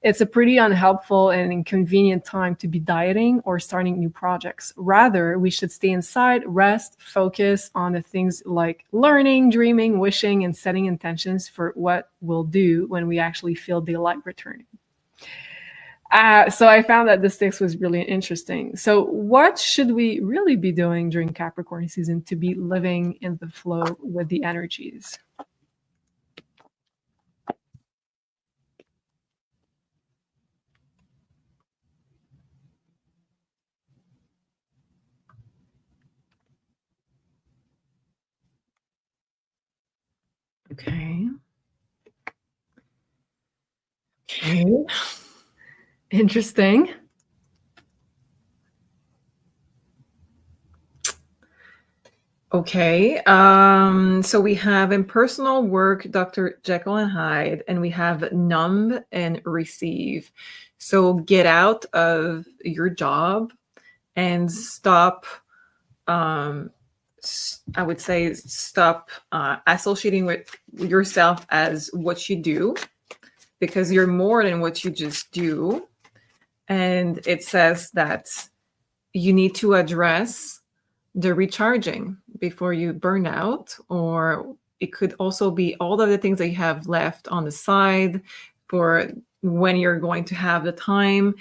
It's a pretty unhelpful and inconvenient time to be dieting or starting new projects. Rather, we should stay inside, rest, focus on the things like learning, dreaming, wishing, and setting intentions for what we'll do when we actually feel daylight returning. So I found that this text was really interesting. So what should we really be doing during Capricorn season to be living in the flow with the energies?
Okay. Okay.
Interesting.
Okay. So we have in personal work, Dr. Jekyll and Hyde, and we have numb and receive. So get out of your job and stop. I would say stop associating with yourself as what you do, because you're more than what you just do. And it says that you need to address the recharging before you burn out, or it could also be all of the things that you have left on the side for when you're going to have the time,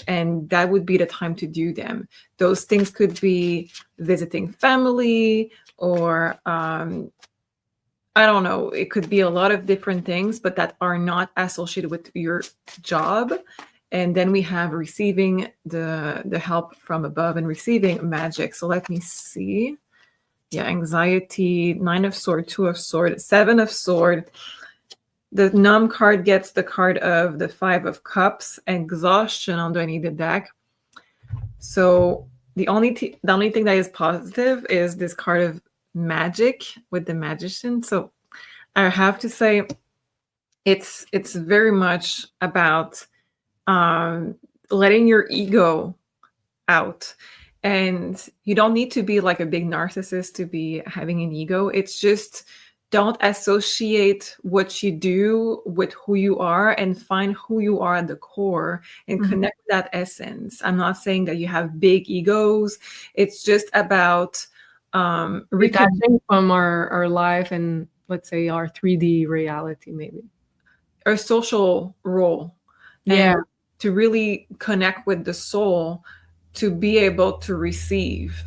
and that would be the time to do them. Those things could be visiting family, or I don't know, it could be a lot of different things, but that are not associated with your job. And then we have receiving the help from above and receiving magic. So let me see. Yeah, anxiety, 9 of sword, 2 of sword, 7 of sword. The numb card gets the card of the 5 of cups, exhaustion underneath the deck. So the only thing that is positive is this card of magic with the magician. So I have to say it's very much about letting your ego out. And you don't need to be like a big narcissist to be having an ego. It's just don't associate what you do with who you are, and find who you are at the core and connect with that essence. I'm not saying that you have big egos. It's just about
Detaching from our life and, let's say, our 3D reality, maybe.
Our social role.
Yeah.
And to really connect with the soul, to be able to receive.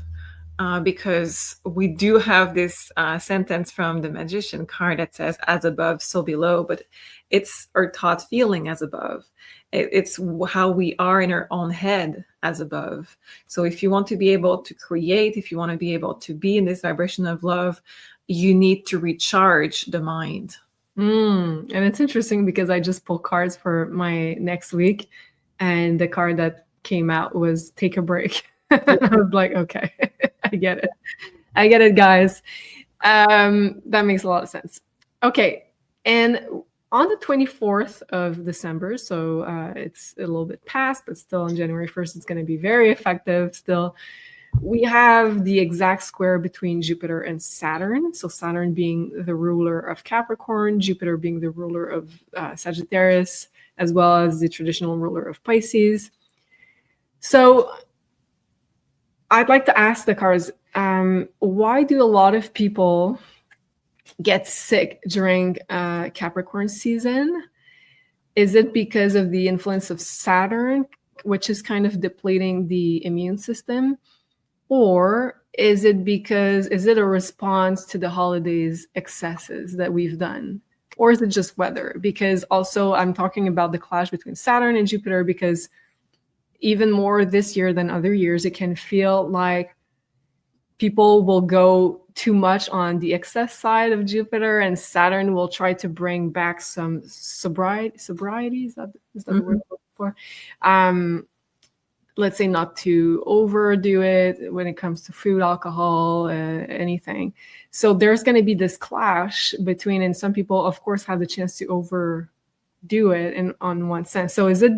Because we do have this sentence from the magician card that says, as above, so below, but it's our thought feeling as above. It's how we are in our own head as above. So if you want to be able to create, if you want to be able to be in this vibration of love, you need to recharge the mind.
And it's interesting because I just pulled cards for my next week, and the card that came out was take a break. I was like, okay, I get it, guys. That makes a lot of sense. Okay, and on the 24th of December, so it's a little bit past, but still on January 1st, it's going to be very effective still. We have the exact square between Jupiter and Saturn. So Saturn being the ruler of Capricorn, Jupiter being the ruler of Sagittarius, as well as the traditional ruler of Pisces. So I'd like to ask the cards, why do a lot of people get sick during Capricorn season? Is it because of the influence of Saturn, which is kind of depleting the immune system? Or is it a response to the holidays excesses that we've done? Or is it just weather? Because also I'm talking about the clash between Saturn and Jupiter, because even more this year than other years, it can feel like people will go too much on the excess side of Jupiter, and Saturn will try to bring back some sobriety. Is that the word for? Let's say not to overdo it when it comes to food, alcohol, anything. So there's going to be this clash between, and some people, of course, have the chance to overdo it in on one sense. So is it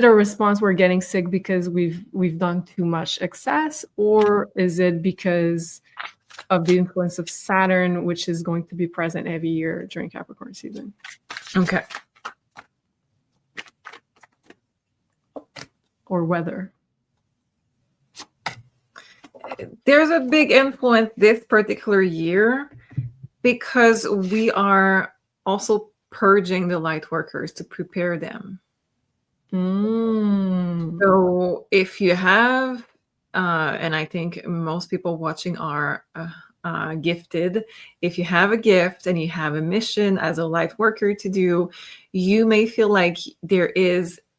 a response we're getting sick because we've done too much excess, or is it because of the influence of Saturn, which is going to be present every year during Capricorn season?
Okay.
Or weather?
There's a big influence this particular year because we are also purging the light workers to prepare them. So if you have, and I think most people watching are gifted, if you have a gift and you have a mission as a light worker to do, you may feel like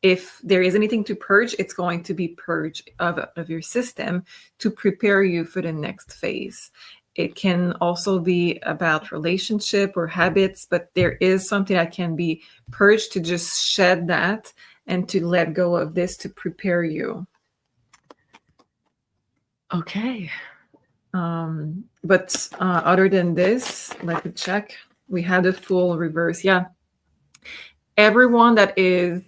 if there is anything to purge, it's going to be purge of your system to prepare you for the next phase. It can also be about relationship or habits, but there is something that can be purged to just shed that and to let go of this to prepare you.
Okay.
But other than this, let me check. We have the full reverse. Yeah. Everyone that is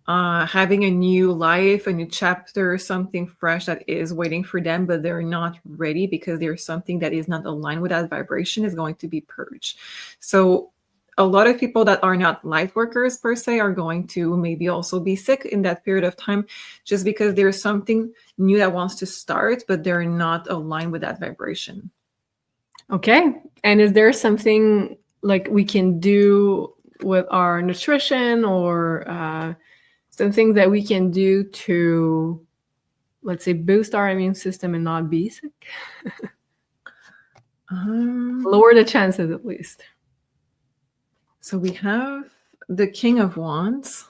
having a new life, a new chapter, something fresh that is waiting for them, but they're not ready because there's something that is not aligned with that vibration is going to be purged. So a lot of people that are not light workers per se are going to maybe also be sick in that period of time, just because there's something new that wants to start, but they're not aligned with that vibration.
Okay. And is there something like we can do with our nutrition or some things that we can do to, let's say, boost our immune system and not be sick? Lower the chances, at least.
So we have the King of Wands.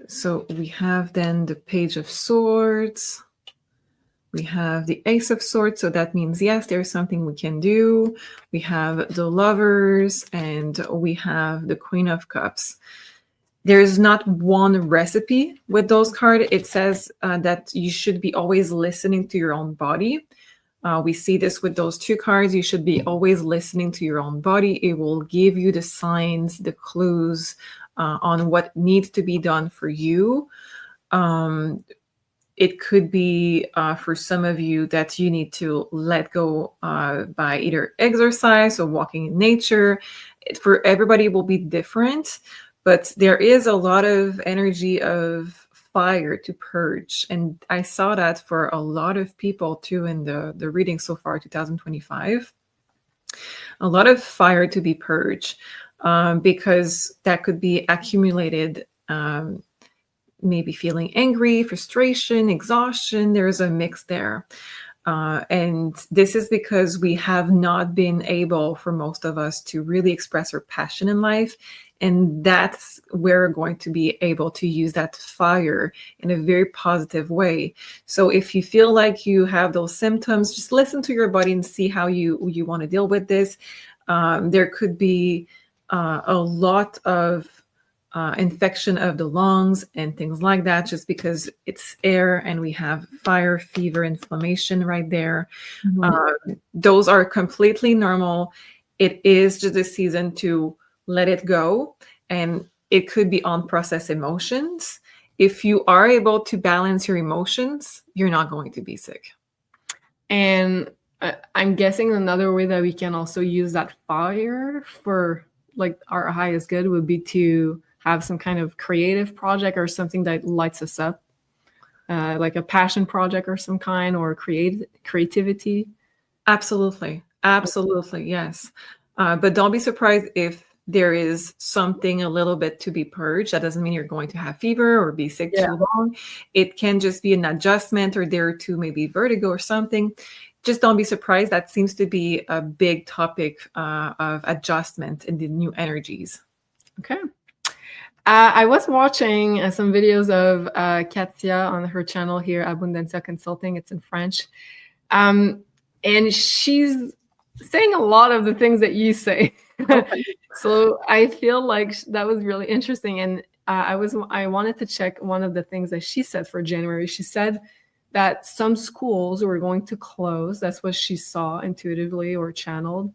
So we have then the Page of Swords. We have the Ace of Swords. So that means, yes, there's something we can do. We have the Lovers, and we have the Queen of Cups. There's not one recipe with those cards. It says that you should be always listening to your own body. We see this with those two cards. You should be always listening to your own body. It will give you the signs, the clues on what needs to be done for you. It could be for some of you that you need to let go by either exercise or walking in nature. For everybody, it will be different, but there is a lot of energy of fire to purge, and I saw that for a lot of people too in the reading so far 2025. A lot of fire to be purged because that could be accumulated, maybe feeling angry, frustration, exhaustion. There's a mix there. And this is because we have not been able, for most of us, to really express our passion in life. And that's where we're going to be able to use that fire in a very positive way. So if you feel like you have those symptoms, just listen to your body and see how you want to deal with this. There could be a lot of infection of the lungs and things like that, just because it's air and we have fire, fever, inflammation right there. Mm-hmm. Those are completely normal. It is just a season to let it go, and it could be unprocessed emotions. If you are able to balance your emotions, you're not going to be sick.
And I'm guessing another way that we can also use that fire for like our highest good would be to have some kind of creative project or something that lights us up, like a passion project or some kind, or creativity.
Absolutely. Yes. But don't be surprised if there is something a little bit to be purged. That doesn't mean you're going to have fever or be sick too long. It can just be an adjustment, or there too maybe vertigo or something. Just don't be surprised. That seems to be a big topic of adjustment in the new energies.
Okay. I was watching some videos of Katia on her channel here, Abundancia Consulting. It's in French. And she's saying a lot of the things that you say. Okay. So I feel like that was really interesting. And I wanted to check one of the things that she said for January. She said that some schools were going to close. That's what she saw intuitively or channeled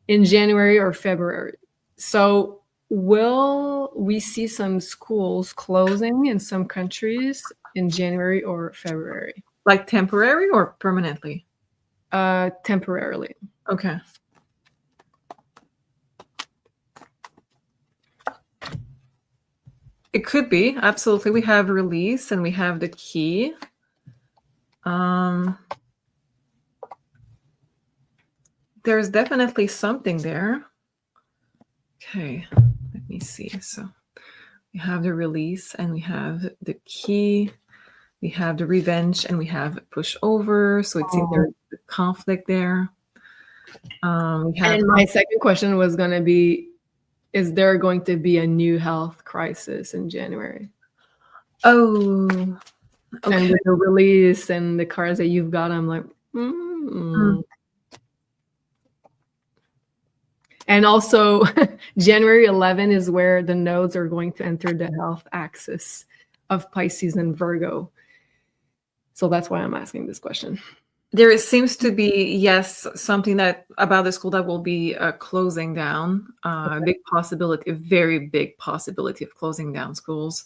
in January or February. So will we see some schools closing in some countries in January or February?
Like temporary or permanently?
Temporarily.
Okay. It could be, absolutely. We have release and we have the key. There's definitely something there. Okay, let me see. So we have the release and we have the key. We have the revenge and we have push over. So it seems there's a conflict there.
And my second question was going to be, is there going to be a new health crisis in January?
Oh, okay.
And with the release and the cards that you've got, I'm like, And also, January 11 is where the nodes are going to enter the health axis of Pisces and Virgo. So that's why I'm asking this question.
There seems to be, yes, something that about the school that will be closing down. A big possibility, a very big possibility of closing down schools.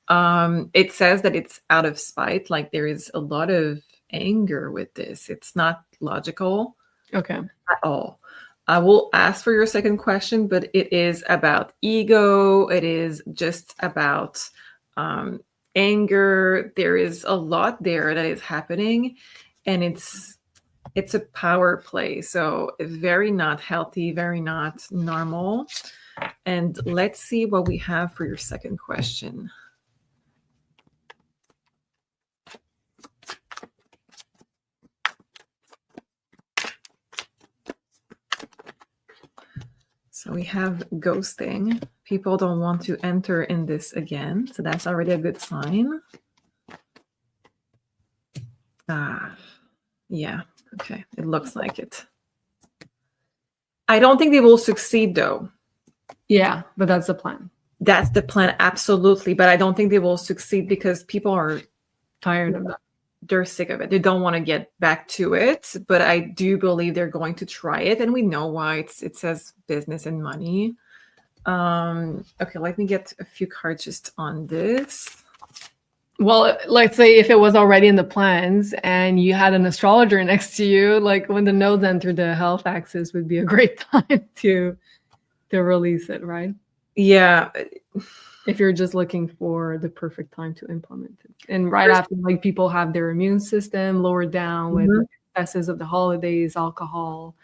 It says that it's out of spite. Like there is a lot of anger with this. It's not logical.
Okay.
At all. I will ask for your second question, but it is about ego. It is just about anger. There is a lot there that is happening, and it's a power play. So very not healthy, very not normal. And let's see what we have for your second question. So we have ghosting. People don't want to enter in this again. So that's already a good sign. Yeah. Okay. It looks like it. I don't think they will succeed though.
Yeah, but that's the plan.
That's the plan. Absolutely. But I don't think they will succeed because people are
tired of that.
They're sick of it. They don't want to get back to it, but I do believe they're going to try it. And we know why. It says business and money. Okay, let me get a few cards just on this.
Well, let's say if it was already in the plans and you had an astrologer next to you, like when the nodes enter the health axis would be a great time to release it, right?
Yeah.
If you're just looking for the perfect time to implement it. And right after, like, people have their immune system lowered down with excesses of the holidays, alcohol,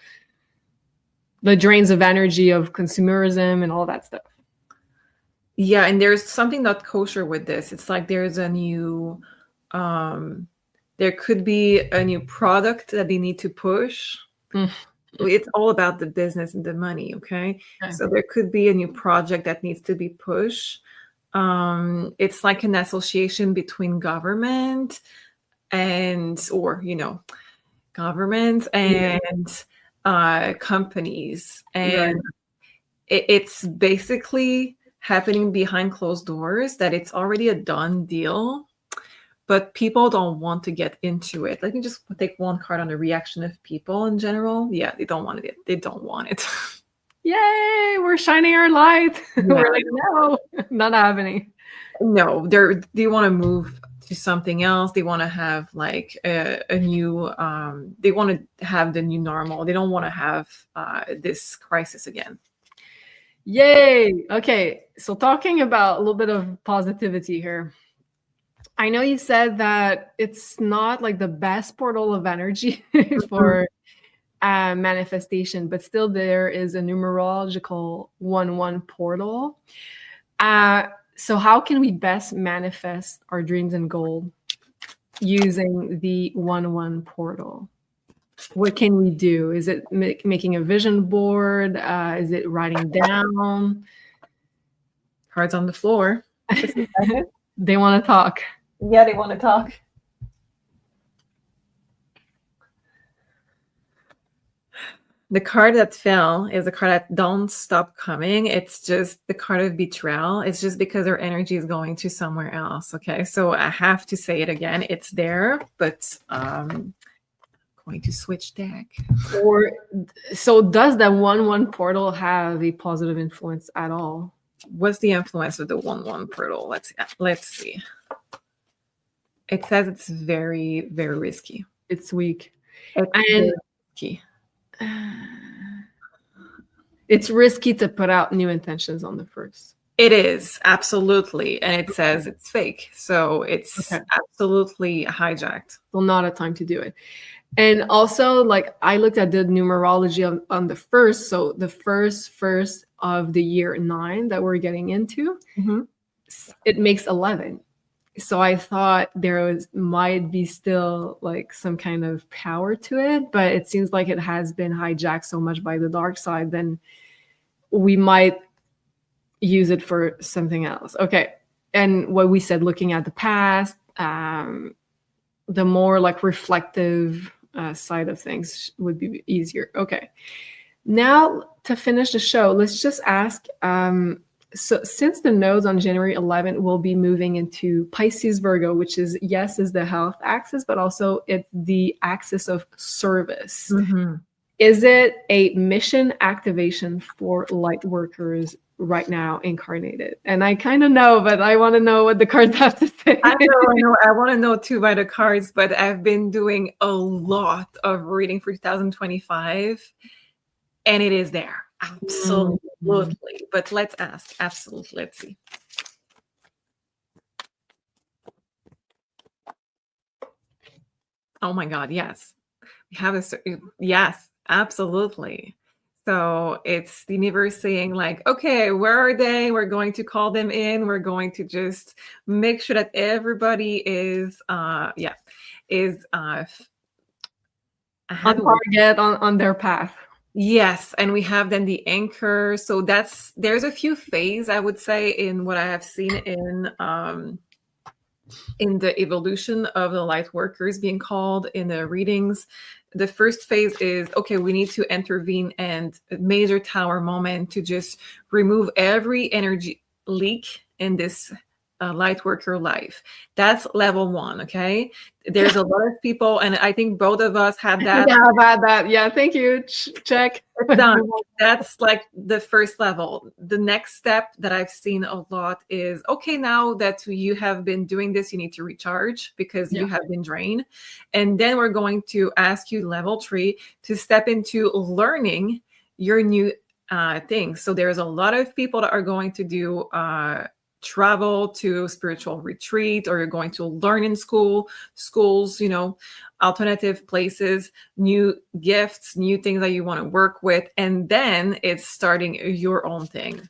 the drains of energy of consumerism and all that stuff.
Yeah, and there's something not kosher with this. It's like there's a new, there could be a new product that they need to push. It's all about the business and the money, okay? So there could be a new project that needs to be pushed. It's like an association between government and, or, governments and companies. And it's basically happening behind closed doors, that it's already a done deal, but people don't want to get into it. Let me just take one card on the reaction of people in general. Yeah, they don't want it. They don't want it.
Yay, we're shining our light.
Yeah.
We're like, no, not happening.
No, they want to move to something else. They want to have like a new, they want to have the new normal. They don't want to have this crisis again.
Yay. Okay, so talking about a little bit of positivity here. I know you said that it's not like the best portal of energy for manifestation, but still there is a numerological 1-1 portal. So how can we best manifest our dreams and goals using the 1-1 portal? What can we do? Is it making a vision board? Is it writing down?
Cards on the floor.
They want to talk.
Yeah, they want to talk. The card that fell is a card that don't stop coming. It's just the card of betrayal. It's just because our energy is going to somewhere else. Okay, so I have to say it again. It's there, but I'm going to switch deck.
Or so does that 1-1 portal have a positive influence at all?
What's the influence of the 1-1 portal? Let's see. It says it's very, very risky.
It's weak.
It's very risky.
It's risky to put out new intentions on the first.
It is, absolutely. And it says it's fake. So it's absolutely hijacked.
Well, not a time to do it. And also, like, I looked at the numerology on the first. So the first of the year 9 that we're getting into, it makes 11. So I thought might be still like some kind of power to it, but it seems like it has been hijacked so much by the dark side, then we might use it for something else. Okay. And what we said, looking at the past, the more like reflective side of things would be easier. Okay. Now, to finish the show, let's just ask, so since the nodes on January 11th will be moving into Pisces Virgo, which is, yes, is the health axis, but also it's the axis of service.
Mm-hmm.
Is it a mission activation for light workers right now incarnated? And I kind of know, but I want to know what the cards have to say.
I know. I want to know too by the cards, but I've been doing a lot of reading for 2025, and it is there. Absolutely. But let's ask. Absolutely. Let's see. Oh my God. Yes. We have yes, absolutely. So it's the universe saying like, okay, where are they? We're going to call them in. We're going to just make sure that everybody is
on target, on their path.
Yes, and we have then the anchor. So there's a few phases, I would say, in what I have seen in the evolution of the light workers being called in the readings. The first phase is, okay, we need to intervene and major tower moment to just remove every energy leak in this light worker life. That's level 1. Okay, there's a lot of people, and I think both of us had that.
Yeah, I've had that. Yeah, thank you. Check.
Done. That's like the first level. The next step that I've seen a lot is, okay, now that you have been doing this, you need to recharge because you have been drained. And then we're going to ask you level 3 to step into learning your new things. So there's a lot of people that are going to do travel to spiritual retreat, or you're going to learn in schools, alternative places, new gifts, new things that you want to work with. And then it's starting your own thing.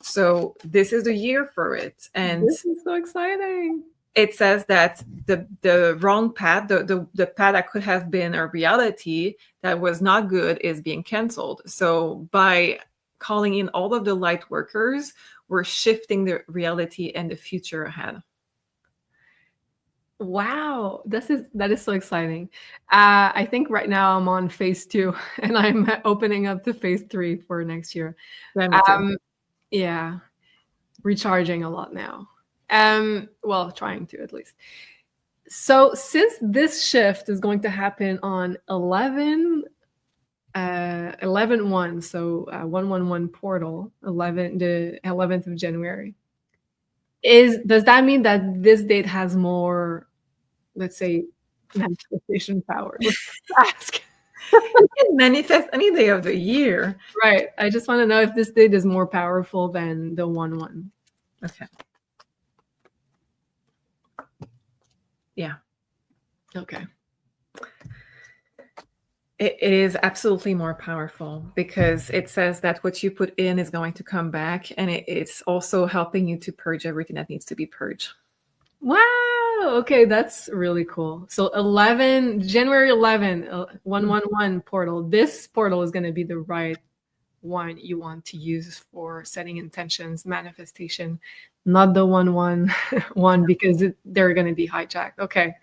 So this is the year for it. And
this is so exciting.
It says that the wrong path, the path that could have been a reality that was not good is being canceled. So by calling in all of the light workers, we're shifting the reality and the future ahead.
Wow, that is so exciting. I think right now I'm on phase 2, and I'm opening up to phase 3 for next year. Yeah, recharging a lot now. Well, trying to at least. So since this shift is going to happen on 11/1, so 111 portal, the 11th of January. Does that mean that this date has more, let's say, manifestation power? Let's ask.
You can manifest any day of the year.
Right. I just want to know if this date is more powerful than the 1/1.
Okay. Yeah. Okay. It is absolutely more powerful because it says that what you put in is going to come back, and it's also helping you to purge everything that needs to be purged.
Wow. Okay, that's really cool. So January 11, 111 portal. This portal is going to be the right one you want to use for setting intentions, manifestation, not the 111 because they're going to be hijacked. Okay.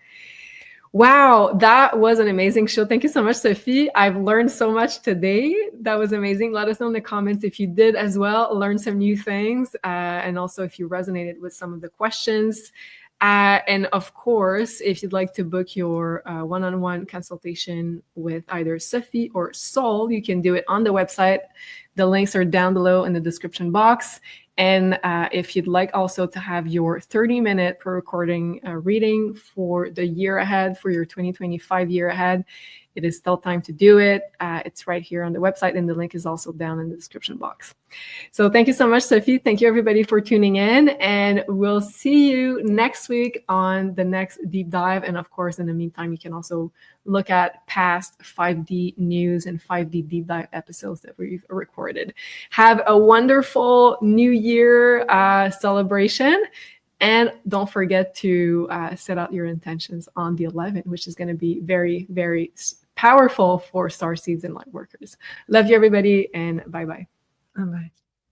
Wow, that was an amazing show. Thank you so much, Sophie. I've learned so much today. That was amazing. Let us know in the comments if you did as well, learn some new things, and also if you resonated with some of the questions. And of course, if you'd like to book your one-on-one consultation with either Sophie or Sol, you can do it on the website. The links are down below in the description box. And if you'd like also to have your 30-minute per recording reading for the year ahead, for your 2025 year ahead, it is still time to do it. It's right here on the website, and the link is also down in the description box. So thank you so much, Sophie. Thank you, everybody, for tuning in. And we'll see you next week on the next deep dive. And of course, in the meantime, you can also look at past 5D news and 5D deep dive episodes that we've recorded. Have a wonderful New Year celebration. And don't forget to set out your intentions on the 11th, which is going to be very, very powerful for starseeds and light workers. Love you, everybody, and bye-bye.
Bye-bye.